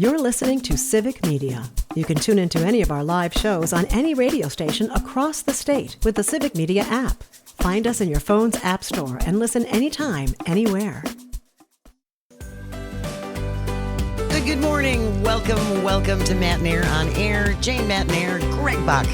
You're listening to Civic Media. You can tune into any of our live shows on any radio station across the state with the Civic Media app. Find us in your phone's app store and listen anytime, anywhere. Good morning. Welcome to Matt and Air on Air. Jane Matt and Air, Greg Bach,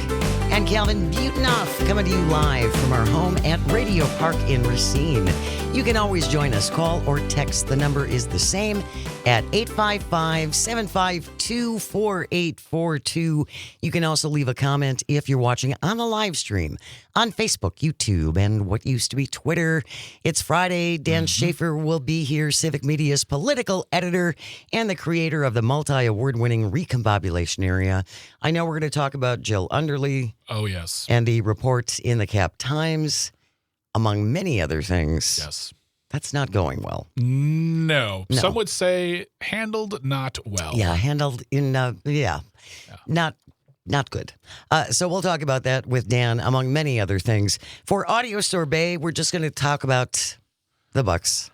and Calvin Butenoff coming to you live from our home at Radio Park in Racine. You can always join us. Call or text. The number is the same at 855-752-4842. You can also leave a comment if you're watching on the live stream on Facebook, YouTube, and what used to be Twitter. It's Friday. Dan Schaefer will be here, Civic Media's political editor and the creator of the multi-award-winning Recombobulation Area. I know we're going to talk about Jill Underly. Oh, yes. And the report in the Cap Times, among many other things. Yes. That's not going well. No. Some would say handled not well. Yeah, handled in, not good. So we'll talk about that with Dan, among many other things. For Audio Sorbet, we're just going to talk about the Bucks.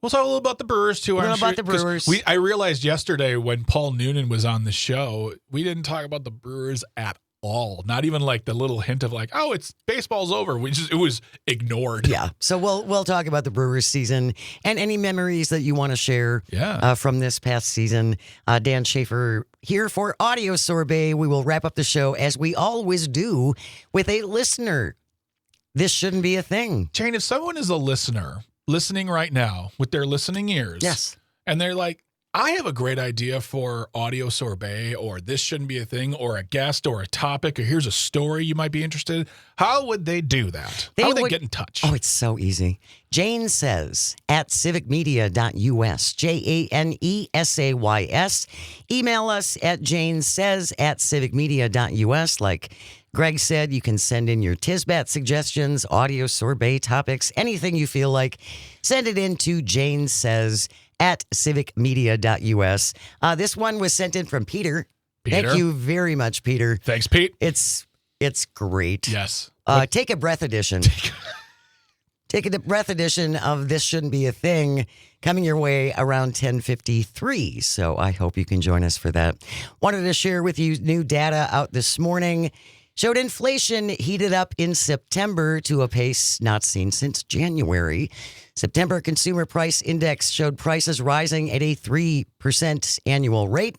We'll talk a little about the Brewers, too. About the Brewers. I realized yesterday when Paul Noonan was on the show, we didn't talk about the Brewers at all. Not even like the little hint of like, oh, it's baseball's over. It was ignored. Yeah. So we'll talk about the Brewers season and any memories that you want to share from this past season. Dan Schaefer here for Audio Sorbet. We will wrap up the show as we always do with a listener. This shouldn't be a thing. Jane, if someone is a listener listening right now with their listening ears. Yes. And they're like, I have a great idea for Audio Sorbet, or this shouldn't be a thing, or a guest, or a topic, or here's a story you might be interested in. How would they do that? How would they get in touch? Oh, it's so easy. Jane Says at civicmedia.us, JANESAYS. Email us at janesays@civicmedia.us. Like Greg said, you can send in your Tisbat suggestions, Audio Sorbet topics, anything you feel like. Send it in to Jane Says at civicmedia.us. This one was sent in from Peter. Thank you very much, Peter. Thanks, Pete. It's great. Yes. Take a breath edition. Take a breath edition of This Shouldn't Be a Thing coming your way around 10:53. So I hope you can join us for that. Wanted to share with you new data out this morning. Showed inflation heated up in September to a pace not seen since January. September Consumer Price Index showed prices rising at a 3% annual rate,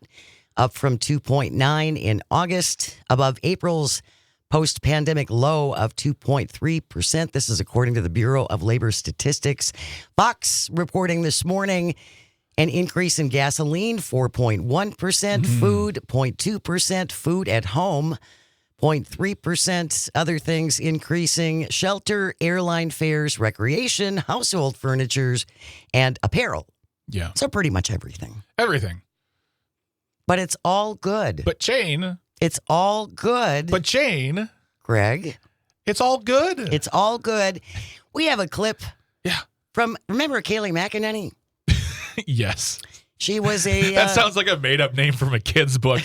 up from 2.9 in August, above April's post-pandemic low of 2.3%. This is according to the Bureau of Labor Statistics. Fox reporting this morning an increase in gasoline, 4.1%, food, 0.2%, food at home, 0.3%, other things increasing, shelter, airline fares, recreation, household furnitures, and apparel. Yeah. So pretty much everything. Everything. But it's all good. But Jane. It's all good. But Jane. Greg. It's all good. It's all good. We have a clip. Yeah. From, remember Kayleigh McEnany? Yes. She was a... that sounds like a made-up name from a kid's book.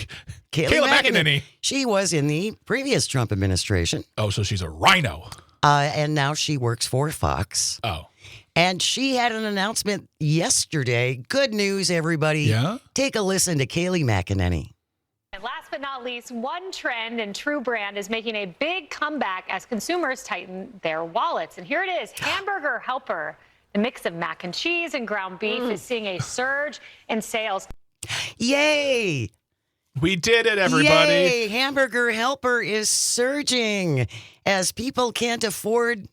Kayleigh McEnany. She was in the previous Trump administration. Oh, so she's a rhino. And now she works for Fox. Oh. And she had an announcement yesterday. Good news, everybody. Yeah? Take a listen to Kayleigh McEnany. And last but not least, one trend and true brand is making a big comeback as consumers tighten their wallets. And here it is, Hamburger Helper. The mix of mac and cheese and ground beef is seeing a surge in sales. Yay! We did it, everybody. Yay! Hamburger Helper is surging as people can't afford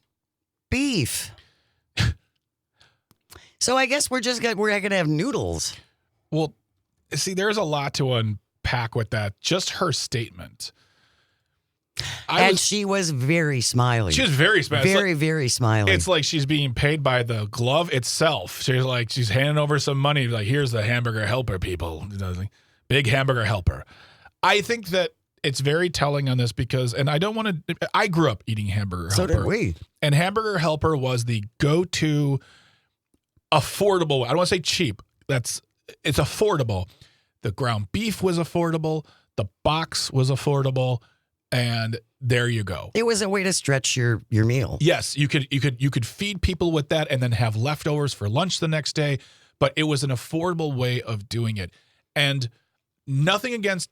beef. So I guess we're going to have noodles. Well, see, there's a lot to unpack with that. Just her statement. She was very smiley. She was very smiley. Very smiley. It's like she's being paid by the glove itself. She's handing over some money. Like, here's the Hamburger Helper, people. Big Hamburger Helper. I think that it's very telling on this because, and I don't want to, I grew up eating Hamburger Helper. So did we. And Hamburger Helper was the go-to affordable. I don't want to say cheap. It's affordable. The ground beef was affordable. The box was affordable. And there you go. It was a way to stretch your meal. Yes, you could feed people with that and then have leftovers for lunch the next day, but it was an affordable way of doing it. And nothing against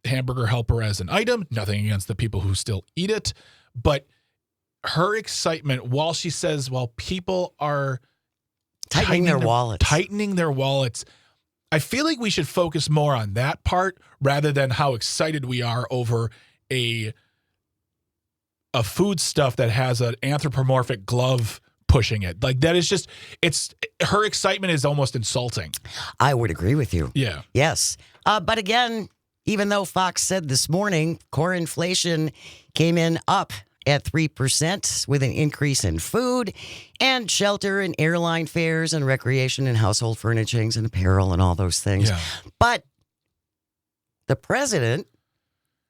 Hamburger Helper as an item, nothing against the people who still eat it, but her excitement while she says, well, people are Tightening their wallets. Tightening their wallets. I feel like we should focus more on that part rather than how excited we are over a food stuff that has an anthropomorphic glove pushing it. Like that is just, her excitement is almost insulting. I would agree with you. Yeah. Yes. But again, even though Fox said this morning core inflation came in up at 3% with an increase in food and shelter and airline fares and recreation and household furnishings and apparel and all those things. Yeah. But the president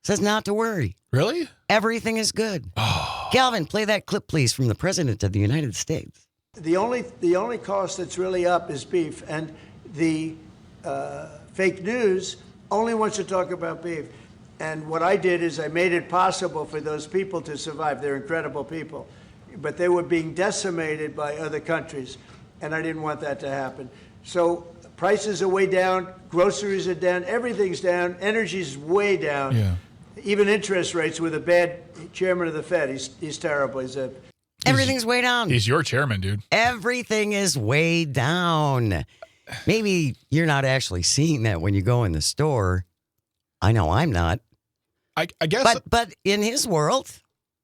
says not to worry. Really? Everything is good. Oh. Calvin, play that clip, please, from the president of the United States. The only cost that's really up is beef, and the fake news only wants to talk about beef. And what I did is I made it possible for those people to survive. They're incredible people. But they were being decimated by other countries, and I didn't want that to happen. So prices are way down, groceries are down, everything's down, energy's way down. Yeah. Even interest rates with a bad chairman of the Fed. He's terrible. Everything's way down. He's your chairman, dude. Everything is way down. Maybe you're not actually seeing that when you go in the store. I know I'm not. I guess. But in his world,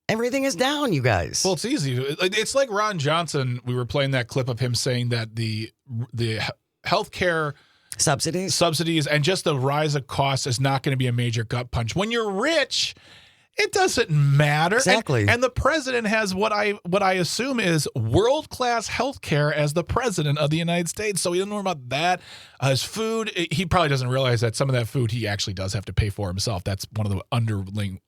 everything is down, you guys. Well, it's easy. It's like Ron Johnson. We were playing that clip of him saying that the healthcare subsidies and just the rise of costs is not going to be a major gut punch. When you're rich, it doesn't matter. Exactly. And the president has what I assume is world-class healthcare as the president of the United States. So he doesn't know about that. His food, he probably doesn't realize that some of that food he actually does have to pay for himself. That's one of the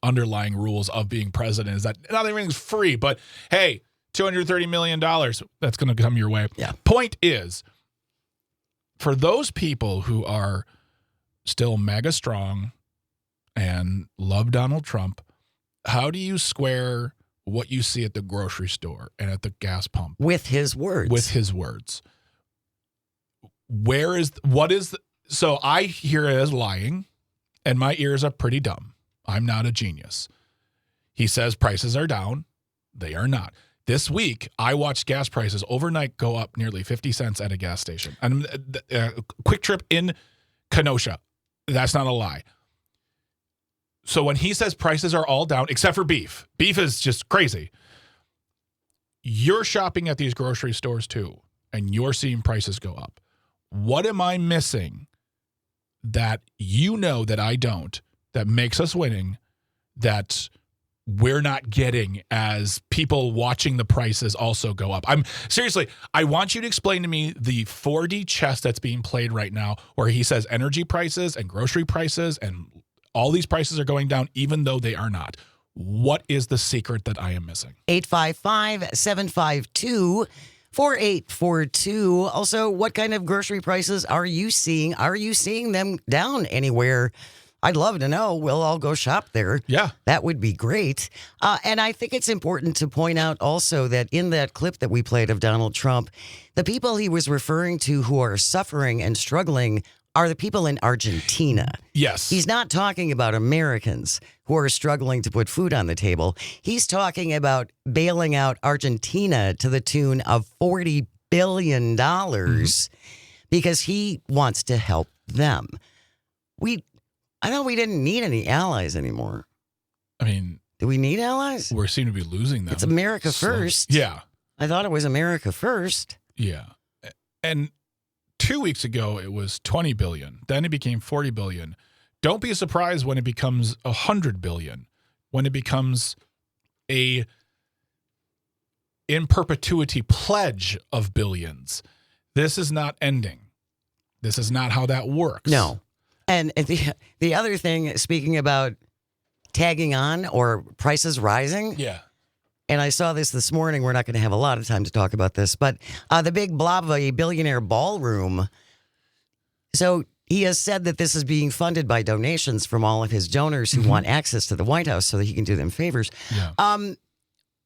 underlying rules of being president is that not everything's free. But hey, $230 million, that's going to come your way. Yeah. Point is, for those people who are still mega strong and love Donald Trump, how do you square what you see at the grocery store and at the gas pump with his words? So I hear it as lying, and my ears are pretty dumb. I'm not a genius. He says prices are down. They are not. This week, I watched gas prices overnight go up nearly 50 cents at a gas station. And Quick Trip in Kenosha. That's not a lie. So when he says prices are all down, except for beef is just crazy. You're shopping at these grocery stores too, and you're seeing prices go up. What am I missing that you know that I don't, that makes us winning, that we're not getting as people watching the prices also go up? I want you to explain to me the 4D chess that's being played right now where he says energy prices and grocery prices and all these prices are going down even though they are not. What is the secret that I am missing? 855-752-4842. Also, what kind of grocery prices are you seeing? Are you seeing them down anywhere? I'd love to know. We'll all go shop there. Yeah. That would be great. And I think it's important to point out also that in that clip that we played of Donald Trump, the people he was referring to who are suffering and struggling are the people in Argentina. Yes. He's not talking about Americans who are struggling to put food on the table. He's talking about bailing out Argentina to the tune of $40 billion because he wants to help them. I thought we didn't need any allies anymore. I mean, do we need allies? We seem to be losing them. It's America first. Yeah. I thought it was America first. Yeah. And 2 weeks ago, it was 20 billion. Then it became 40 billion. Don't be surprised when it becomes 100 billion, when it becomes a in perpetuity pledge of billions. This is not ending. This is not how that works. No. And the other thing, speaking about tagging on or prices rising. Yeah. And I saw this morning. We're not going to have a lot of time to talk about this, but the big blob of a billionaire ballroom. So he has said that this is being funded by donations from all of his donors who want access to the White House so that he can do them favors. Yeah.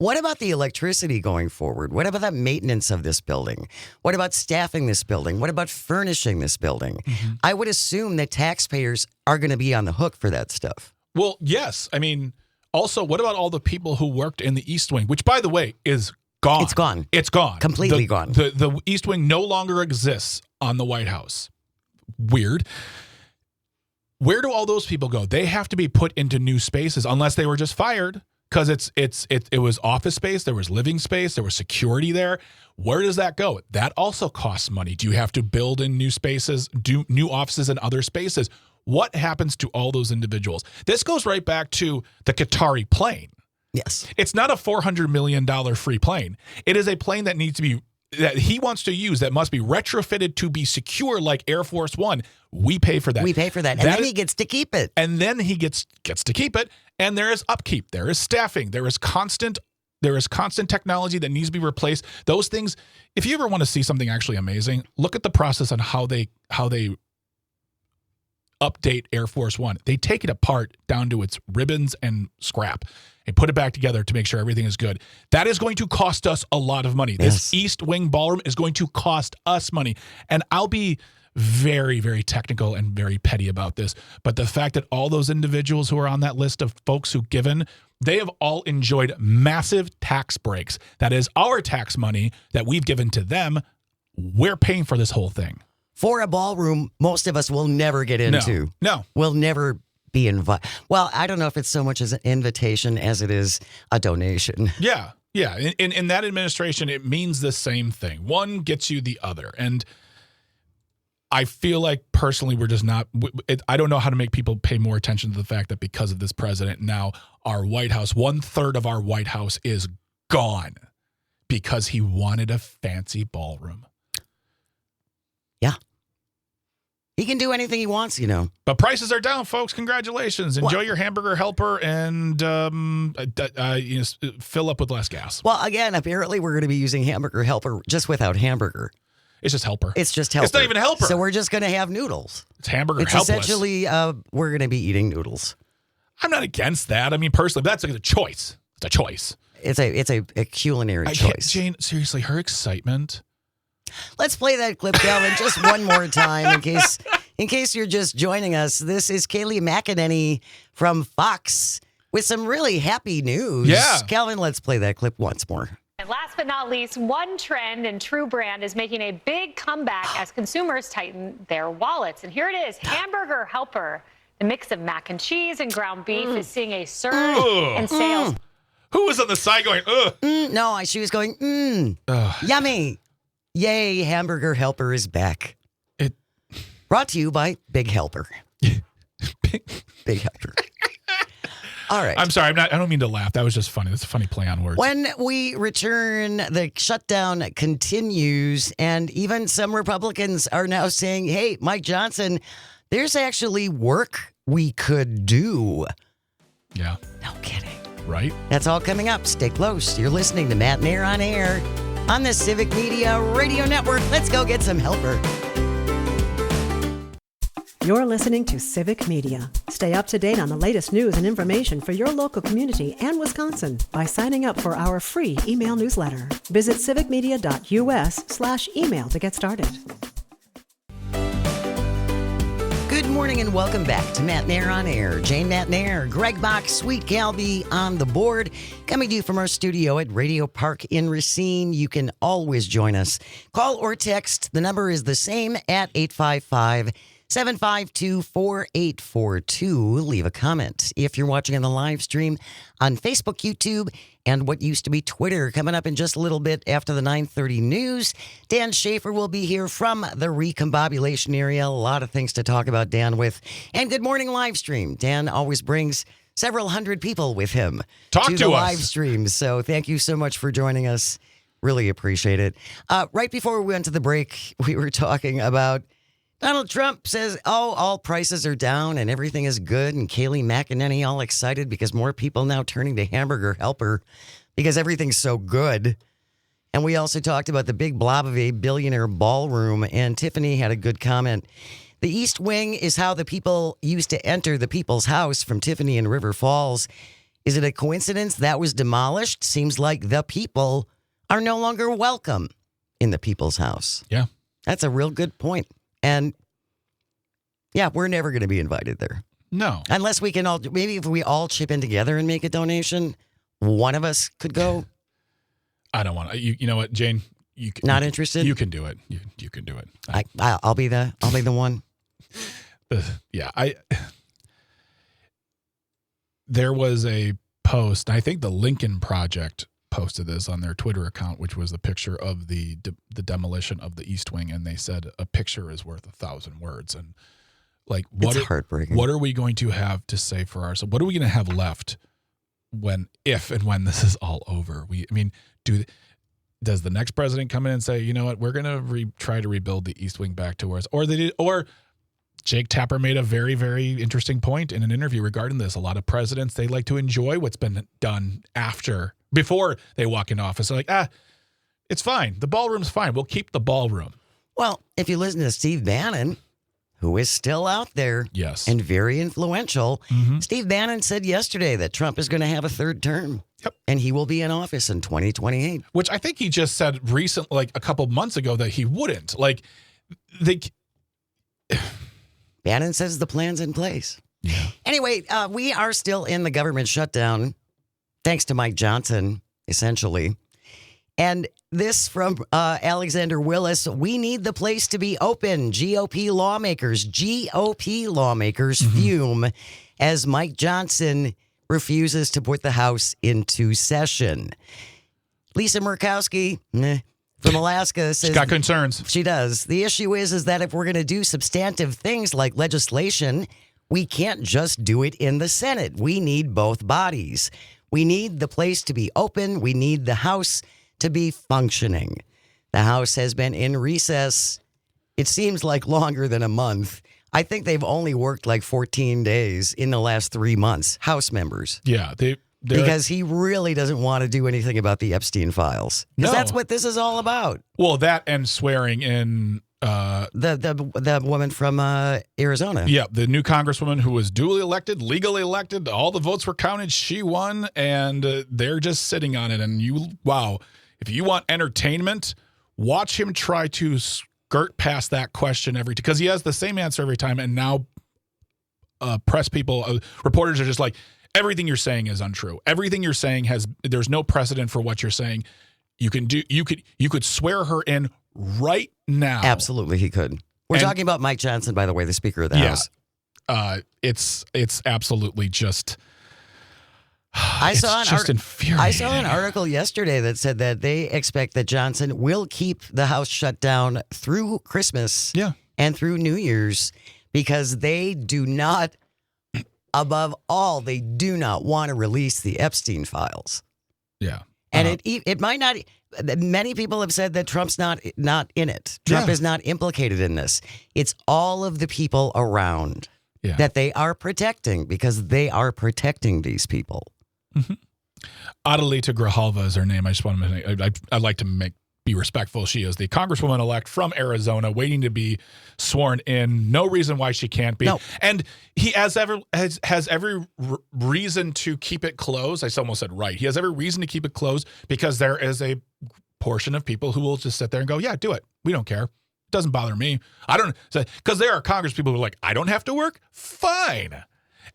What about the electricity going forward? What about the maintenance of this building? What about staffing this building? What about furnishing this building? I would assume that taxpayers are going to be on the hook for that stuff. Well, yes. I mean, also, what about all the people who worked in the East Wing, which, by the way, is gone. It's gone. It's gone. Completely gone. The East Wing no longer exists on the White House. Weird. Where do all those people go? They have to be put into new spaces unless they were just fired. Because it was office space, there was living space, there was security there. Where does that go? That also costs money. Do you have to build in new spaces, do new offices in other spaces? What happens to all those individuals? This goes right back to the Qatari plane. Yes. It's not a $400 million free plane. It is a plane that needs to be, that he wants to use, that must be retrofitted to be secure like Air Force One. We pay for that. We pay for that. And then he gets to keep it. And then he gets to keep it. And there is upkeep. There is staffing. There is constant technology that needs to be replaced. Those things, if you ever want to see something actually amazing, look at the process on how they update Air Force One. They take it apart down to its ribbons and scrap and put it back together to make sure everything is good. That is going to cost us a lot of money. Yes. This East Wing ballroom is going to cost us money. And I'll be very, very technical and very petty about this. But the fact that all those individuals who are on that list of folks who they have all enjoyed massive tax breaks. That is our tax money that we've given to them. We're paying for this whole thing. For a ballroom, most of us will never get into. No. We'll never be invited. Well, I don't know if it's so much as an invitation as it is a donation. Yeah. Yeah. In that administration, it means the same thing. One gets you the other. And I feel like personally, we're just not, I don't know how to make people pay more attention to the fact that because of this president, now our White House, 1/3 of our White House is gone because he wanted a fancy ballroom. Yeah. He can do anything he wants, you know. But prices are down, folks. Congratulations. Enjoy your hamburger helper and fill up with less gas. Well, again, apparently we're going to be using hamburger helper just without hamburger. It's just helper. It's just helper. It's not even helper. So we're just going to have noodles. It's hamburger It's helpless. essentially, we're going to be eating noodles. I'm not against that. I mean, personally, that's a choice. It's a choice. It's a culinary choice. Jane, seriously, her excitement. Let's play that clip, Calvin, just one more time in case you're just joining us. This is Kayleigh McEnany from Fox with some really happy news. Yeah. Calvin, let's play that clip once more. And last but not least, one trend in True Brand is making a big comeback as consumers tighten their wallets. And here it is, Hamburger Helper. The mix of mac and cheese and ground beef is seeing a surge in sales. Who was on the side going, ugh? No, she was going, yummy. Yay, Hamburger Helper is back. Brought to you by Big Helper. Big Helper. All right. I'm sorry. I don't mean to laugh. That was just funny. That's a funny play on words. When we return, the shutdown continues, and even some Republicans are now saying, hey, Mike Johnson, there's actually work we could do. Yeah. No kidding. Right? That's all coming up. Stay close. You're listening to Matt Nair on Air on the Civic Media Radio Network. Let's go get some helper. You're listening to Civic Media. Stay up to date on the latest news and information for your local community and Wisconsin by signing up for our free email newsletter. Visit civicmedia.us/email to get started. Good morning and welcome back to Matt Nair on Air. Jane Matt Nair, Greg Bach, Sweet Galby on the board. Coming to you from our studio at Radio Park in Racine. You can always join us. Call or text. The number is the same at 855-752-4842. Leave a comment. If you're watching on the live stream on Facebook, YouTube, and what used to be Twitter, coming up in just a little bit after the 9:30 news, Dan Schaefer will be here from the recombobulation area. A lot of things to talk about, Dan, with. And good morning live stream. Dan always brings several hundred people with him to the us. live stream. So thank you so much for joining us. Really appreciate it. Right before we went to the break, we were talking about Donald Trump says, all prices are down and everything is good. And Kayleigh McEnany all excited because more people now turning to Hamburger Helper because everything's so good. And we also talked about the big blob of a billionaire ballroom. And Tiffany had a good comment. The East Wing is how the people used to enter the people's house from Tiffany in River Falls. Is it a coincidence that was demolished? Seems like the people are no longer welcome in the people's house. Yeah. That's a real good point. And yeah, we're never going to be invited there. No. Unless we can all, maybe if we all chip in together and make a donation, one of us could go. I don't want to. You know what, Jane? You can, Not interested? You can do it. You can do it. I'll be the one. Yeah. There was a post, I think the Lincoln Project posted this on their Twitter account, which was the picture of the demolition of the East Wing, and they said a picture is worth 1,000 words. And like, It's heartbreaking. What are we going to have to say for ourselves? What are we going to have left if and when this is all over? Does the next president come in and say, you know what, we're going to try to rebuild the East Wing back to where it's, or Jake Tapper made a very, very interesting point in an interview regarding this. A lot of presidents, they like to enjoy what's been done before they walk in office. They're like, it's fine. The ballroom's fine. We'll keep the ballroom. Well, if you listen to Steve Bannon, who is still out there, yes, and very influential, Steve Bannon said yesterday that Trump is going to have a third term. Yep. And he will be in office in 2028. Which I think he just said recently, like a couple months ago, that he wouldn't. Like, Bannon says the plan's in place. Yeah. Anyway, we are still in the government shutdown, thanks to Mike Johnson, essentially. And this from Alexander Willis: we need the place to be open. GOP lawmakers fume as Mike Johnson refuses to put the House into session. Lisa Murkowski from Alaska says... She's got concerns. She does. The issue is that if we're going to do substantive things like legislation, we can't just do it in the Senate. We need both bodies. We need the place to be open. We need the House to be functioning. The House has been in recess, it seems like longer than a month. I think they've only worked like 14 days in the last 3 months, House members. Yeah, because he really doesn't want to do anything about the Epstein files. Because No. that's what this is all about. Well, that and swearing in The woman from Arizona. Yeah, the new congresswoman who was duly elected, legally elected, all the votes were counted, she won, and they're just sitting on it. And if you want entertainment, watch him try to skirt past that question because he has the same answer every time. And now press people, reporters are just like, everything you're saying is untrue. Everything you're saying there's no precedent for what you're saying. You could swear her in right now. Absolutely, he could. We're talking about Mike Johnson, by the way, the Speaker of the House. It's absolutely just. I saw infuriating. an article yesterday that said that they expect that Johnson will keep the House shut down through Christmas and through New Year's because they do not, above all, they do not want to release the Epstein files. Yeah. And it might not. Many people have said that Trump's not in it. Trump is not implicated in this. It's all of the people around that they are protecting because they are protecting these people. Mm-hmm. Adelita Grijalva is her name. I just want to I'd like to be respectful. She is the congresswoman-elect from Arizona waiting to be sworn in. No reason why she can't be. No. And he has every reason to keep it closed. I almost said right. He has every reason to keep it closed because there is a portion of people who will just sit there and go, yeah, do it. We don't care. It doesn't bother me. I don't, because there are Congress people who are like, I don't have to work? Fine.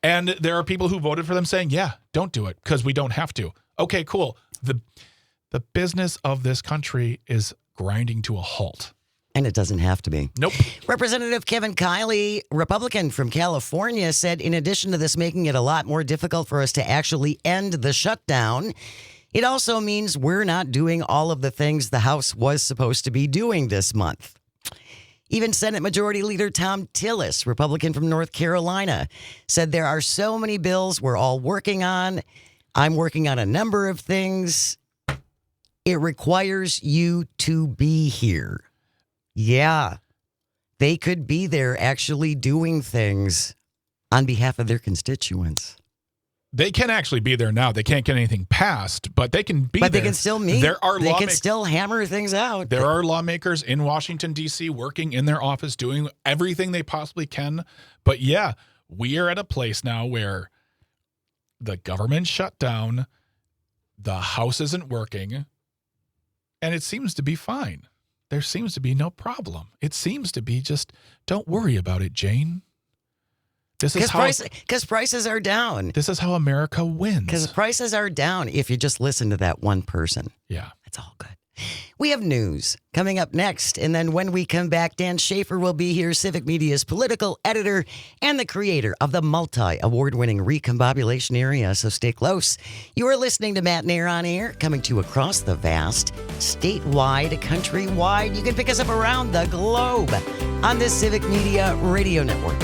And there are people who voted for them saying, yeah, don't do it because we don't have to. Okay, cool. The business of this country is grinding to a halt. And it doesn't have to be. Nope. Representative Kevin Kiley, Republican from California, said in addition to this making it a lot more difficult for us to actually end the shutdown, it also means we're not doing all of the things the House was supposed to be doing this month. Even Senate Majority Leader Tom Tillis, Republican from North Carolina, said there are so many bills we're all working on. I'm working on a number of things. It requires you to be here. Yeah, they could be there actually doing things on behalf of their constituents. They can actually be there now. They can't get anything passed, but they can be there. But they can still meet. They can still hammer things out. There are lawmakers in Washington, D.C. working in their office, doing everything they possibly can. But yeah, we are at a place now where the government shut down, the House isn't working, and it seems to be fine. There seems to be no problem. It seems to be just, don't worry about it, Jane. This is how Because prices are down. This is how America wins. Because prices are down if you just listen to that one person. Yeah. That's all good. We have news coming up next. And then when we come back, Dan Schaefer will be here, Civic Media's political editor and the creator of the multi-award-winning Recombobulation Area. So stay close. You are listening to Matt and Air on Air, coming to you across the vast, statewide, countrywide. You can pick us up around the globe on the Civic Media Radio Network.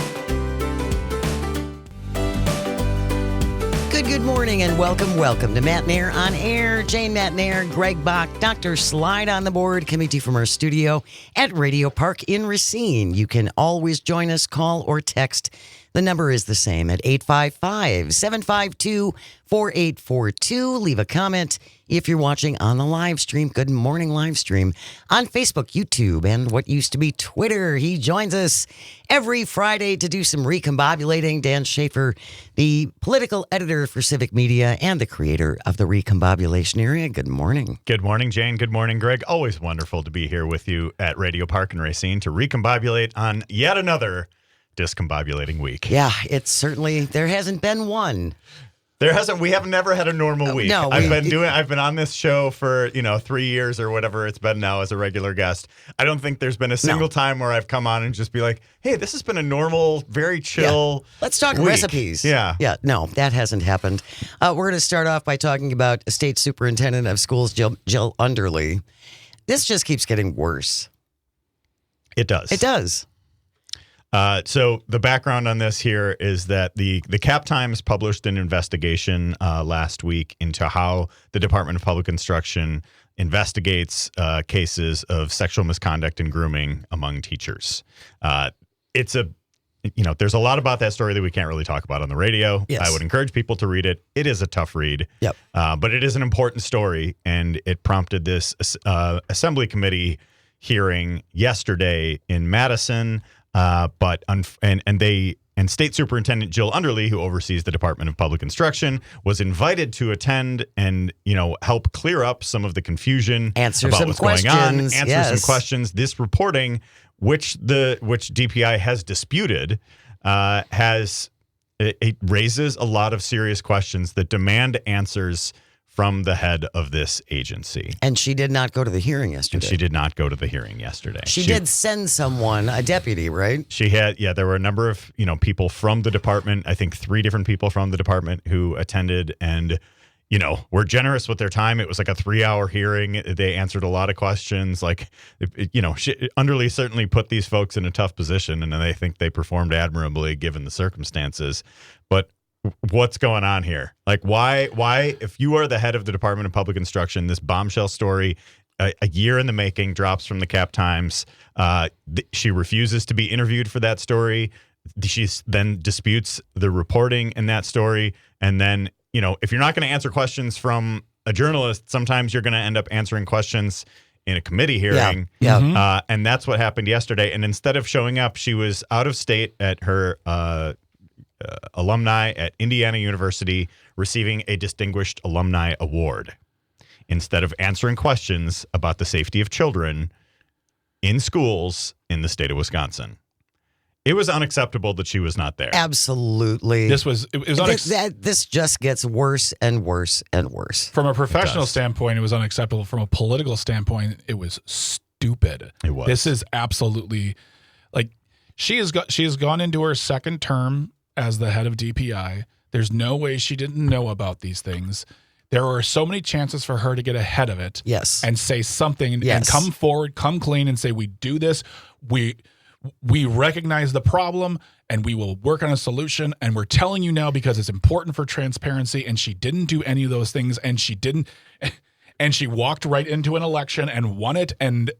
Good morning and welcome to Matt and Air on Air. Jane Matt and Air, Greg Bach, Dr. Slide on the board, coming to you from our studio at Radio Park in Racine. You can always join us, call or text. The number is the same at 855-752-4842. Leave a comment if you're watching on the live stream. Good morning live stream on Facebook, YouTube, and what used to be Twitter. He joins us every Friday to do some recombobulating. Dan Schaefer, the political editor for Civic Media and the creator of the Recombobulation Area. Good morning. Good morning, Jane. Good morning, Greg. Always wonderful to be here with you at Radio Park in Racine to recombobulate on yet another discombobulating week. Yeah, it's certainly, there hasn't been one. There hasn't. We have never had a normal week. No, I've been on this show for 3 years or whatever it's been now as a regular guest. I don't think there's been a single time where I've come on and just be like, "Hey, this has been a normal, very chill." Yeah. Let's talk week. Recipes. Yeah. No, that hasn't happened. We're going to start off by talking about State Superintendent of Schools Jill Underly. This just keeps getting worse. It does. It does. So the background on this here is that the Cap Times published an investigation last week into how the Department of Public Instruction investigates cases of sexual misconduct and grooming among teachers. There's a lot about that story that we can't really talk about on the radio. Yes. I would encourage people to read it. It is a tough read. Yep. But it is an important story, and it prompted this Assembly Committee hearing yesterday in Madison. State Superintendent Jill Underly, who oversees the Department of Public Instruction, was invited to attend and help clear up some of the confusion about what's going on, answer some questions. This reporting, which DPI has disputed, it raises a lot of serious questions that demand answers from the head of this agency. And she did not go to the hearing yesterday. She did did send someone, a deputy, right? She had, there were a number of, people from the department, I think 3 different people from the department who attended and, were generous with their time. It was like a 3-hour hearing. They answered a lot of questions. Underly certainly put these folks in a tough position, and I think they performed admirably given the circumstances. But what's going on here? Why, if you are the head of the Department of Public Instruction, this bombshell story, a year in the making, drops from the Cap Times. She refuses to be interviewed for that story. She then disputes the reporting in that story. And then, if you're not going to answer questions from a journalist, sometimes you're going to end up answering questions in a committee hearing. Yeah. Mm-hmm. And that's what happened yesterday. And instead of showing up, she was out of state at her alumni at Indiana University receiving a Distinguished Alumni Award instead of answering questions about the safety of children in schools in the state of Wisconsin. It was unacceptable that she was not there. Absolutely. This just gets worse and worse and worse. From a professional standpoint, it was unacceptable. From a political standpoint, it was stupid. It was. This is absolutely she has gone into her second term as the head of DPI. There's no way she didn't know about these things. There were so many chances for her to get ahead of it. Yes. And say something and Yes. come forward, come clean and say, we do this. We recognize the problem and we will work on a solution. And we're telling you now because it's important for transparency. And she didn't do any of those things. And she didn't. And she walked right into an election and won it. And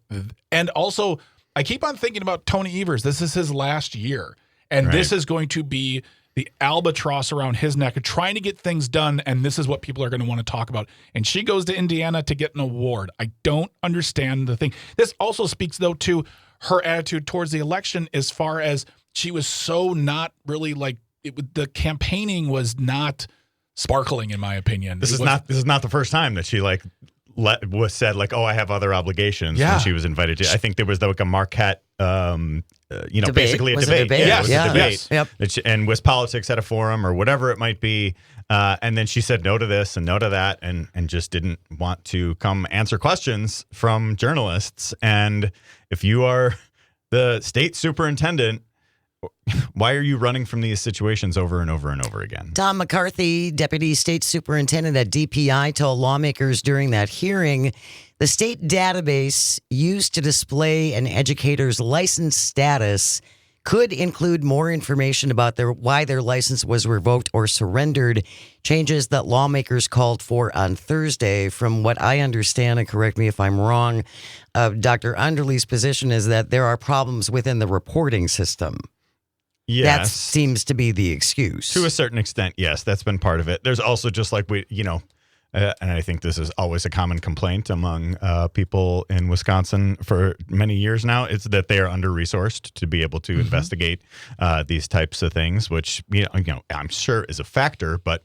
also, I keep on thinking about Tony Evers. This is his last year. And This is going to be the albatross around his neck, trying to get things done, and this is what people are going to want to talk about. And she goes to Indiana to get an award. I don't understand the thing. This also speaks, though, to her attitude towards the election as far as she was so not really the campaigning was not sparkling, in my opinion. This is not the first time that she was said oh, I have other obligations when she was invited to. I think there was like a Marquette, Debate. basically a Was it debate. a debate? Yeah, Yeah. it was Yeah. a debate. Yes. Yep. And was politics at a forum or whatever it might be. And then she said no to this and no to that, and just didn't want to come answer questions from journalists. And if you are the state superintendent, why are you running from these situations over and over and over again? Tom McCarthy, Deputy State Superintendent at DPI, told lawmakers during that hearing the state database used to display an educator's license status could include more information about why their license was revoked or surrendered, changes that lawmakers called for on Thursday. From what I understand, and correct me if I'm wrong, Dr. Underly's position is that there are problems within the reporting system. Yes. That seems to be the excuse. To a certain extent, yes, that's been part of it. There's also just and I think this is always a common complaint among people in Wisconsin for many years now. It's that they are under-resourced to be able to investigate these types of things, which I'm sure is a factor. But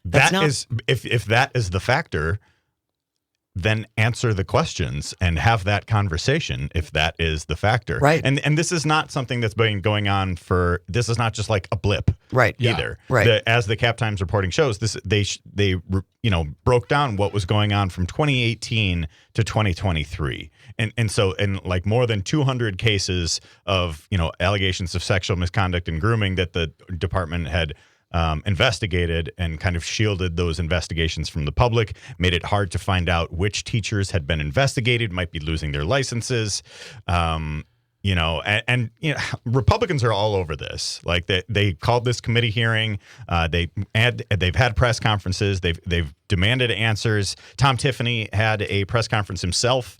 if that is the factor, then answer the questions and have that conversation if that is the factor. Right. And this is not something that's been going on this is not just like a blip. Right. Either. Yeah. Right. As the Cap Times reporting shows, they broke down what was going on from 2018 to 2023. And so more than 200 cases of, allegations of sexual misconduct and grooming that the department had investigated and kind of shielded those investigations from the public, made it hard to find out which teachers had been investigated, might be losing their licenses. Republicans are all over this. Like they called this committee hearing. They've had press conferences. They've demanded answers. Tom Tiffany had a press conference himself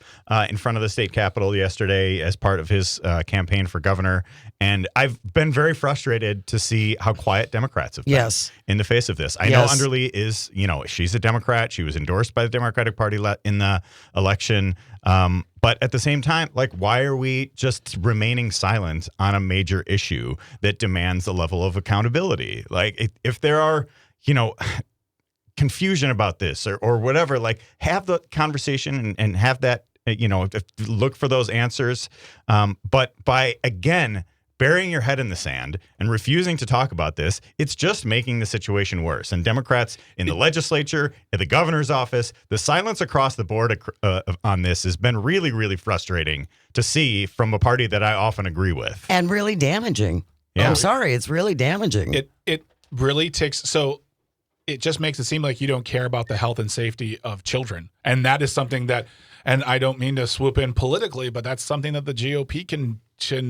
in front of the state capitol yesterday as part of his campaign for governor. And I've been very frustrated to see how quiet Democrats have been in the face of this. I know Underly is, she's a Democrat. She was endorsed by the Democratic Party in the election. But at the same time, why are we just remaining silent on a major issue that demands a level of accountability? If there are, confusion about this or whatever, have the conversation and have that, look for those answers. But by, again, burying your head in the sand and refusing to talk about this, it's just making the situation worse. And Democrats in the legislature, in the governor's office, the silence across the board on this has been really, really frustrating to see from a party that I often agree with. And really damaging. Yeah. I'm sorry, it's really damaging. It really takes, so it just makes it seem like you don't care about the health and safety of children. And that is something that, and I don't mean to swoop in politically, but that's something that the GOP can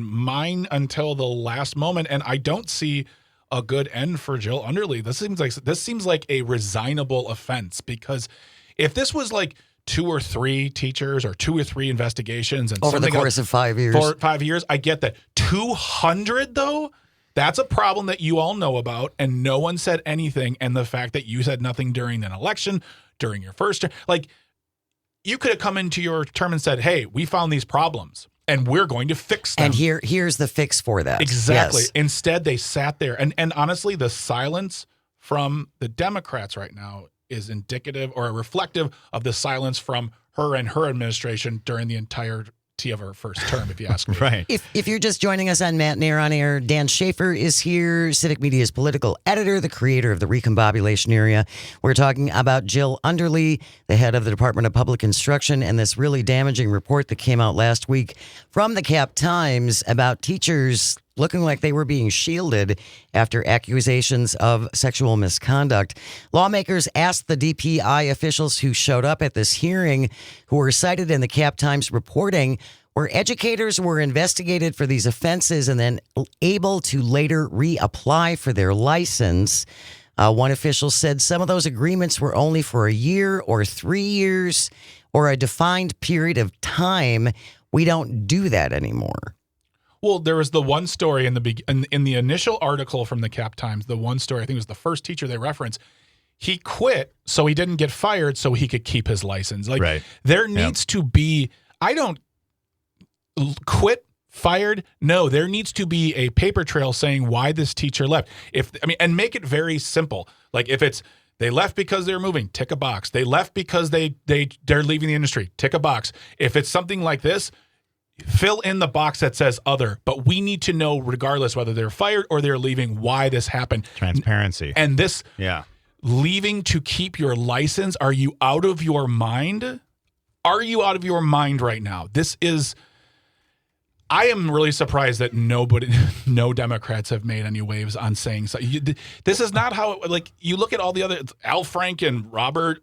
mine until the last moment. And I don't see a good end for Jill Underly. This seems like a resignable offense, because if this was 2 or 3 teachers or 2 or 3 investigations and over the course of 5 years, 5 years, I get that. 200 though, that's a problem that you all know about, and no one said anything. And the fact that you said nothing during an election, during your first term, you could have come into your term and said, "Hey, we found these problems, and we're going to fix them." And here's the fix for that. Exactly. Yes. Instead, they sat there. And honestly, the silence from the Democrats right now is indicative or reflective of the silence from her and her administration during the entirety of her first term, if you ask me. Right. If you're just joining us on Matt Nair on Air, Dan Schaefer is here, Civic Media's political editor, the creator of the Recombobulation Area. We're talking about Jill Underly, the head of the Department of Public Instruction, and this really damaging report that came out last week from the Cap Times about teachers looking like they were being shielded after accusations of sexual misconduct. Lawmakers asked the DPI officials who showed up at this hearing, who were cited in the Cap Times reporting, where educators were investigated for these offenses and then able to later reapply for their license. One official said some of those agreements were only for a year or 3 years or a defined period of time. We don't do that anymore. Well, there was the one story in the initial article from the Cap Times, the one story, I think it was the first teacher they referenced, he quit so he didn't get fired so he could keep his license. Right. There needs to be, I don't quit, fired. No, there needs to be a paper trail saying why this teacher left. And make it very simple. If it's They left because they're moving. Tick a box. They left because they're leaving the industry. Tick a box. If it's something like this, fill in the box that says other. But we need to know, regardless whether they're fired or they're leaving, why this happened. Transparency. And this Yeah. leaving to keep your license, are you out of your mind? Are you out of your mind right now? I am really surprised that no Democrats have made any waves on saying so. This is not how, like, you look at all the other, Al Franken, Robert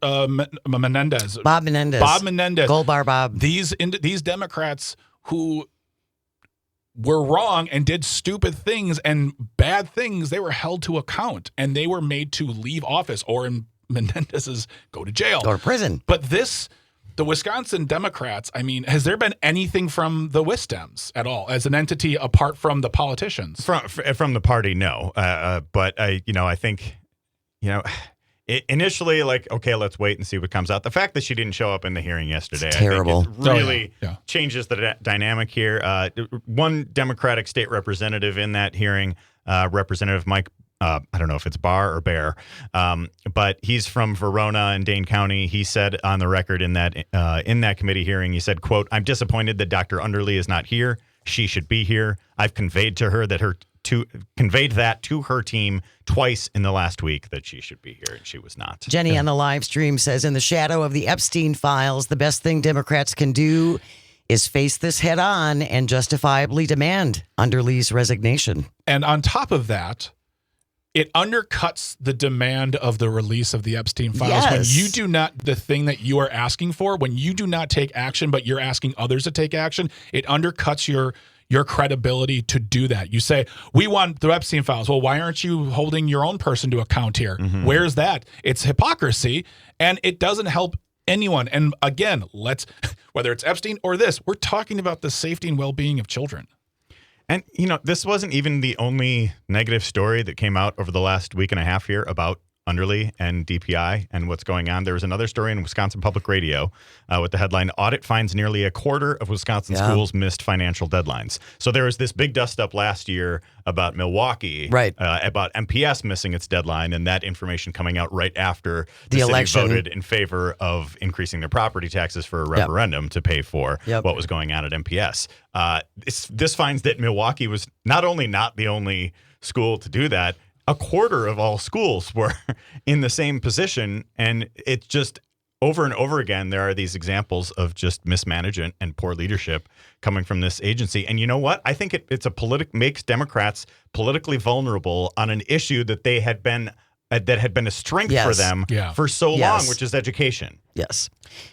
Menendez. Bob Menendez. Gold Bar Bob. These Democrats who were wrong and did stupid things and bad things, they were held to account and they were made to leave office, or in Menendez's, go to jail. Go to prison. But the Wisconsin Democrats, I mean, has there been anything from the WisDems at all as an entity apart from the politicians? From the party, no. But I think, initially, like, okay, let's wait and see what comes out. The fact that she didn't show up in the hearing yesterday, it's terrible. I think it really changes the dynamic here. One Democratic state representative in that hearing, Representative Mike, I don't know if it's Barr or Bear, but he's from Verona and Dane County. He said on the record in that committee hearing, he said, quote, "I'm disappointed that Dr. Underly is not here. She should be here. I've conveyed to her that conveyed that to her team twice in the last week that she should be here, and she was not." Jenny on the live stream says, in the shadow of the Epstein files, the best thing Democrats can do is face this head on and justifiably demand Underly's resignation. And on top of that, it undercuts the demand of the release of the Epstein files. Yes. When you do not, the thing that you are asking for, when you do not take action, but you're asking others to take action, it undercuts your credibility to do that. You say, we want the Epstein files. Well, why aren't you holding your own person to account here? Mm-hmm. Where's that? It's hypocrisy, and it doesn't help anyone. And again, whether it's Epstein or this, we're talking about the safety and well-being of children. And, this wasn't even the only negative story that came out over the last week and a half here about Underly and DPI and what's going on. There was another story in Wisconsin Public Radio with the headline, "Audit finds nearly a quarter of Wisconsin schools missed financial deadlines." So there was this big dust-up last year about Milwaukee, right? About MPS missing its deadline, and that information coming out right after the city election voted in favor of increasing their property taxes for a referendum to pay for what was going on at MPS. This finds that Milwaukee was not only not the only school to do that, a quarter of all schools were in the same position. And it's just over and over again, there are these examples of just mismanagement and poor leadership coming from this agency. And you know what? I think it's makes Democrats politically vulnerable on an issue that they had been that had been a strength for them for so long, which is education. Yes.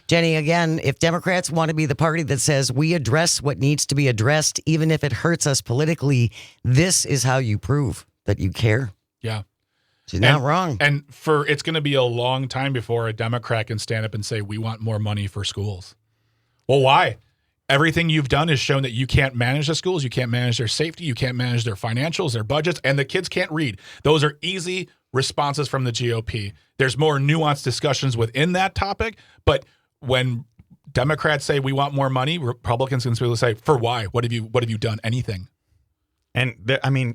Jenny, again, if Democrats want to be the party that says we address what needs to be addressed, even if it hurts us politically, this is how you prove that you care. Yeah. She's not wrong. And it's going to be a long time before a Democrat can stand up and say, we want more money for schools. Well, why? Everything you've done has shown that you can't manage the schools. You can't manage their safety. You can't manage their financials, their budgets, and the kids can't read. Those are easy responses from the GOP. There's more nuanced discussions within that topic. But when Democrats say we want more money, Republicans can say, for why? What have you done? Anything? And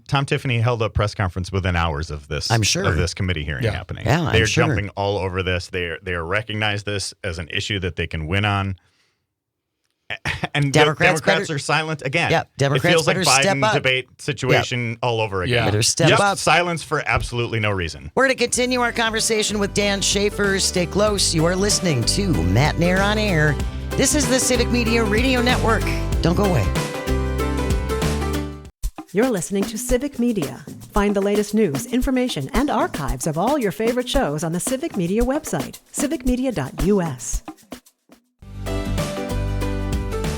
Tom Tiffany held a press conference within hours of this. I'm sure of this committee hearing happening. Yeah, they're jumping all over this. They recognize this as an issue that they can win on. And Democrats are silent again. Yeah, Democrats it feels like Biden debate situation all over again. Yeah. Better step up. Silence for absolutely no reason. We're going to continue our conversation with Dan Schaefer. Stay close. You are listening to Matt Nair on Air. This is the Civic Media Radio Network. Don't go away. You're listening to Civic Media. Find the latest news, information, and archives of all your favorite shows on the Civic Media website, civicmedia.us.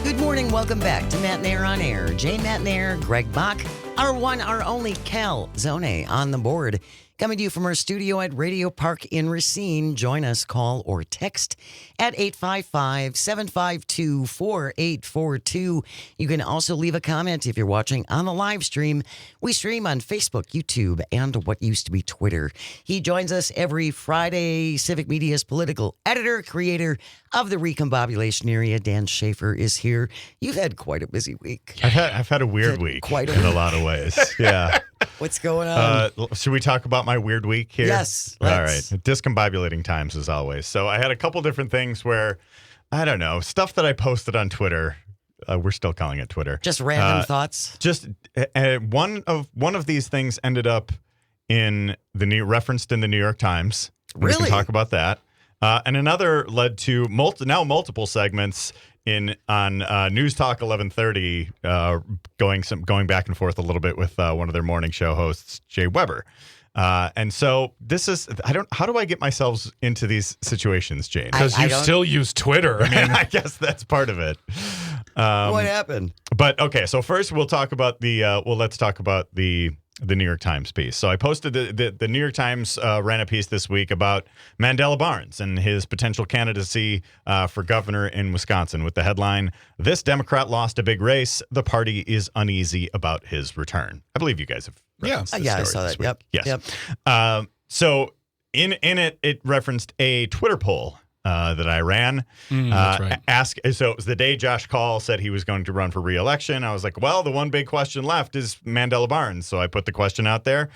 Good morning. Welcome back to Matt Nair on Air. Jay Matt Nair, Greg Bach, our one, our only Cal Zone on the board. Coming to you from our studio at Radio Park in Racine. Join us, call or text at 855-752-4842. You can also leave a comment if you're watching on the live stream. We stream on Facebook, YouTube, and what used to be Twitter. He joins us every Friday. Civic Media's political editor, creator of the Recombobulation Area, Dan Schaefer, is here. You've had quite a busy week. I've had a weird week in a lot of ways. Yeah. What's going on? Should we talk about my weird week here? Yes. All right. Discombobulating times as always. So I had a couple different things where, I don't know, stuff that I posted on Twitter. We're still calling it Twitter. Just random thoughts? Just one of these things ended up referenced in the New York Times. Really? We can talk about that. And another led to multiple segments on News Talk 1130, going back and forth a little bit with one of their morning show hosts, Jay Weber. And so this is, how do I get myself into these situations, Jane? Because you still use Twitter. I mean, I guess that's part of it. What happened? But okay, so first let's talk about the New York Times piece. So I posted the New York Times ran a piece this week about Mandela Barnes and his potential candidacy for governor in Wisconsin with the headline, "This Democrat lost a big race. The party is uneasy about his return." I believe you guys have referenced this story I saw this that. week. Yep. Yes. So in it referenced a Twitter poll that I ran. That's right. So it was the day Josh Call said he was going to run for re-election. I was like, well, the one big question left is Mandela Barnes. So I put the question out there.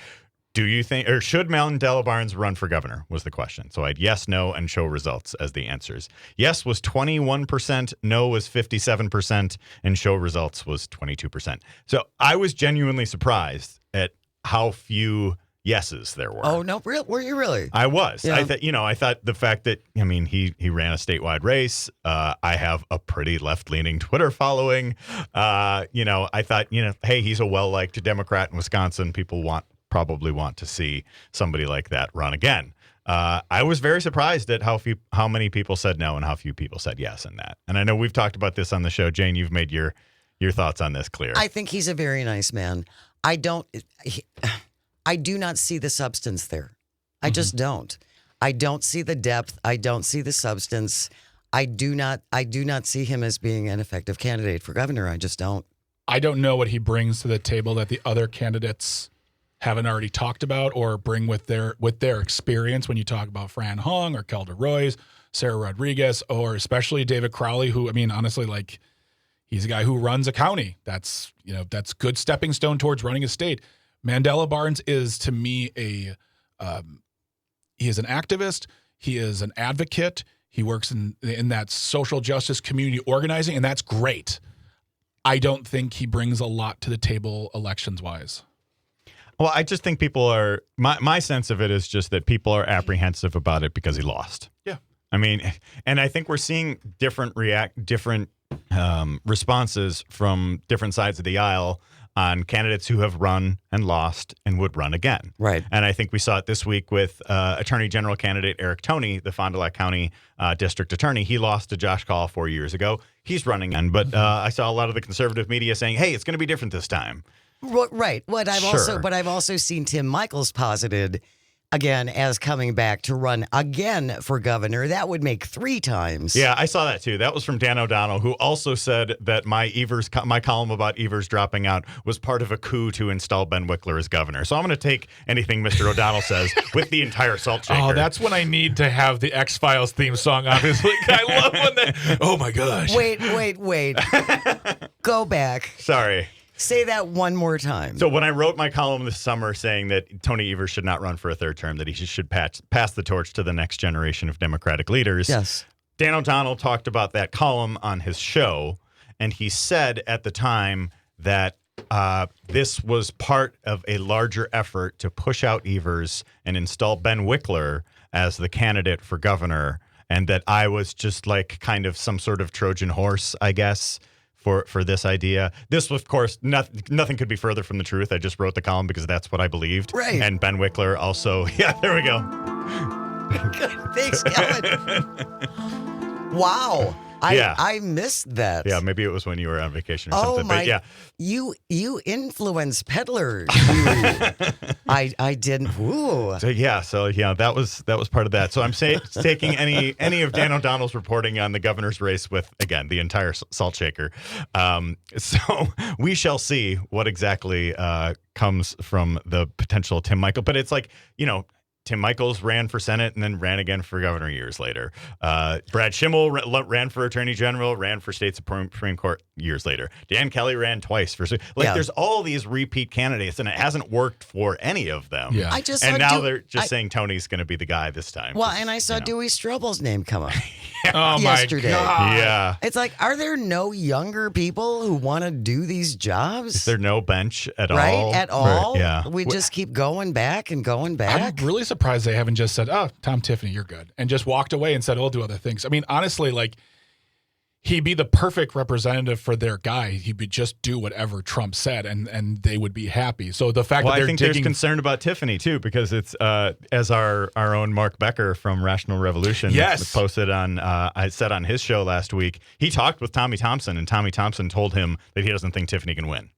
Do you think, or should Mandela Barnes run for governor was the question. So I had yes, no, and show results as the answers. Yes was 21%, no was 57%, and show results was 22%. So I was genuinely surprised at how few yeses there were. Oh, no, were you really? I was. Yeah. I thought the fact that, he ran a statewide race. I have a pretty left-leaning Twitter following. I thought, hey, he's a well-liked Democrat in Wisconsin. People probably want to see somebody like that run again. I was very surprised at how many people said no and how few people said yes in that. And I know we've talked about this on the show. Jane, you've made your thoughts on this clear. I think he's a very nice man. I do not see the substance there. I just don't. I don't see the depth. I don't see the substance. I do not see him as being an effective candidate for governor. I just don't. I don't know what he brings to the table that the other candidates haven't already talked about or bring with their experience when you talk about Fran Hung or Kelda Royce, Sarah Rodriguez, or especially David Crowley, who, honestly, he's a guy who runs a county. That's good stepping stone towards running a state. Mandela Barnes is, to me, he is an activist. He is an advocate. He works in that social justice community organizing, and that's great. I don't think he brings a lot to the table elections-wise. Well, I just think people are, my sense of it is just that people are apprehensive about it because he lost. Yeah. And I think we're seeing different responses from different sides of the aisle on candidates who have run and lost and would run again. Right. And I think we saw it this week with Attorney General candidate Eric Toney, the Fond du Lac County District Attorney. He lost to Josh Call 4 years ago. He's running again. But I saw a lot of the conservative media saying, hey, it's going to be different this time. Right. Sure. I've also seen Tim Michaels posited again as coming back to run again for governor. That would make 3 times. Yeah, I saw that too. That was from Dan O'Donnell, who also said that my column about Evers dropping out was part of a coup to install Ben Wickler as governor. So I'm going to take anything Mr. O'Donnell says with the entire salt shaker. Oh, that's when I need to have the X-Files theme song, obviously. I love when they... Oh, my gosh. Wait. Go back. Sorry. Say that one more time. So when I wrote my column this summer saying that Tony Evers should not run for a 3rd term, that he should pass the torch to the next generation of Democratic leaders. Yes. Dan O'Donnell talked about that column on his show, and he said at the time that this was part of a larger effort to push out Evers and install Ben Wickler as the candidate for governor, and that I was just kind of some sort of Trojan horse, I guess, for this idea. This, of course, nothing could be further from the truth. I just wrote the column because that's what I believed. Right. And Ben Wickler also, yeah, there we go. Thanks, Kellen. Wow. I missed that. Yeah, maybe it was when you were on vacation or something. But yeah. You influence peddler. I didn't. Ooh. So that was part of that. So I'm taking any of Dan O'Donnell's reporting on the governor's race with, again, the entire salt shaker. So we shall see what exactly comes from the potential Tim Michael. But it's Tim Michaels ran for Senate and then ran again for governor years later. Brad Schimmel ran for Attorney General, ran for state Supreme Court years later. Dan Kelly ran twice for there's all these repeat candidates, and it hasn't worked for any of them. Yeah. Now they're just saying Tony's going to be the guy this time. Well, and I saw Dewey Strobel's name come up Oh yesterday. my God. Yeah. It's like, are there no younger people who want to do these jobs? Is there no bench at right? all? At all? Yeah. We just keep going back and going back. I'm really surprised they haven't just said, "Oh, Tom Tiffany, you're good," and just walked away and said, "I'll do other things." I mean, honestly, like, he'd be the perfect representative for their guy. He would just do whatever Trump said, and they would be happy. So the fact that they're I think there's concern about Tiffany too, because it's as our own Mark Becker from Rational Revolution posted on I said on his show last week. He talked with Tommy Thompson, and Tommy Thompson told him that he doesn't think Tiffany can win.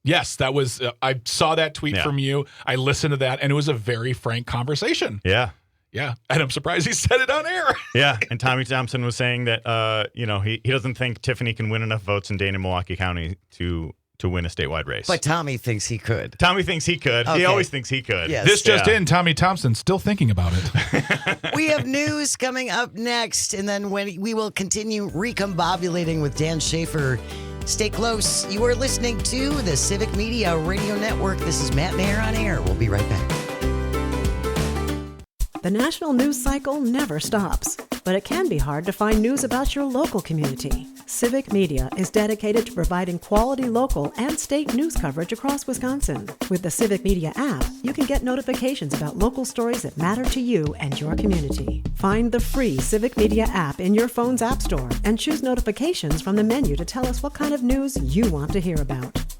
Yes, that was. I saw that tweet from you. I listened to that, and it was a very frank conversation. Yeah. Yeah, and I'm surprised he said it on air. Yeah, and Tommy Thompson was saying that he doesn't think Tiffany can win enough votes in Dane and Milwaukee County to win a statewide race. But Tommy thinks he could. Tommy thinks he could. Okay. He always thinks he could. Yes. This just in, Tommy Thompson still thinking about it. We have news coming up next, and then when we will continue recombobulating with Dan Schaefer. Stay close. You are listening to the Civic Media Radio Network. This is Matt Mayer on Air. We'll be right back. The national news cycle never stops, but it can be hard to find news about your local community. Civic Media is dedicated to providing quality local and state news coverage across Wisconsin. With the Civic Media app, you can get notifications about local stories that matter to you and your community. Find the free Civic Media app in your phone's app store and choose notifications from the menu to tell us what kind of news you want to hear about.